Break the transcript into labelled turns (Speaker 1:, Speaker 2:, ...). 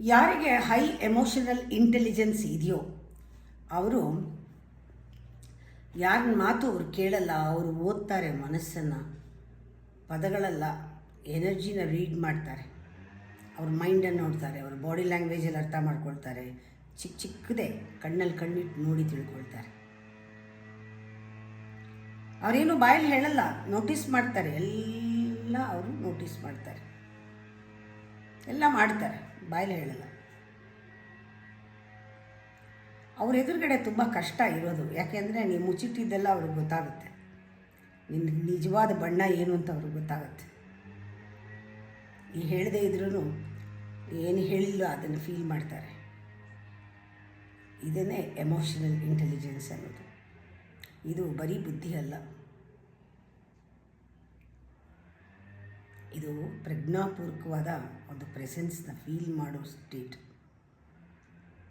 Speaker 1: ಯಾರಿಗೆ high emotional intelligence ಇದೆಯೋ ಅವರು ಯಾರ ಮಾತು ಅವ್ರು ಕೇಳಲ್ಲ. ಅವರು ಓದ್ತಾರೆ ಮನಸ್ಸನ್ನು, ಪದಗಳಲ್ಲ, ಎನರ್ಜಿನ ರೀಡ್ ಮಾಡ್ತಾರೆ. ಅವ್ರ ಮೈಂಡನ್ನು ನೋಡ್ತಾರೆ, ಅವ್ರ ಬಾಡಿ ಲ್ಯಾಂಗ್ವೇಜಲ್ಲಿ ಅರ್ಥ ಮಾಡ್ಕೊಳ್ತಾರೆ. ಚಿಕ್ಕದೇ ಕಣ್ಣಲ್ಲಿ ಕಣ್ಣಿಟ್ಟು ನೋಡಿ ತಿಳ್ಕೊಳ್ತಾರೆ. ಅವರೇನು ಬಾಯಲ್ಲಿ ಹೇಳಲ್ಲ, ನೋಟಿಸ್ ಮಾಡ್ತಾರೆ. ಎಲ್ಲ ಅವರು ನೋಟಿಸ್ ಮಾಡ್ತಾರೆ, ಎಲ್ಲ ಮಾಡ್ತಾರೆ, ಬಾಯಲ್ಲಿ ಹೇಳಲ್ಲ. ಅವ್ರ ಎದುರುಗಡೆ ತುಂಬ ಕಷ್ಟ ಇರೋದು. ಯಾಕೆಂದರೆ ನೀವು ಮುಚ್ಚಿಟ್ಟಿದ್ದೆಲ್ಲ ಅವ್ರಿಗೆ ಗೊತ್ತಾಗುತ್ತೆ. ನಿನ್ನ ನಿಜವಾದ ಬಣ್ಣ ಏನು ಅಂತ ಅವ್ರಿಗೆ ಗೊತ್ತಾಗುತ್ತೆ. ಈ ಹೇಳದೇ ಇದ್ರೂ ಏನು ಹೇಳಿಲ್ಲ ಅದನ್ನು ಫೀಲ್ ಮಾಡ್ತಾರೆ. ಇದನ್ನೇ ಎಮೋಷನಲ್ ಇಂಟೆಲಿಜೆನ್ಸ್ ಅನ್ನೋದು. ಇದು ಬರೀ ಬುದ್ಧಿ ಅಲ್ಲ, ಇದು ಪ್ರಜ್ಞಾಪೂರ್ವಕವಾದ ಒಂದು ಪ್ರೆಸೆನ್ಸ್ನ ಫೀಲ್ ಮಾಡೋ ಸ್ಟೇಟ್.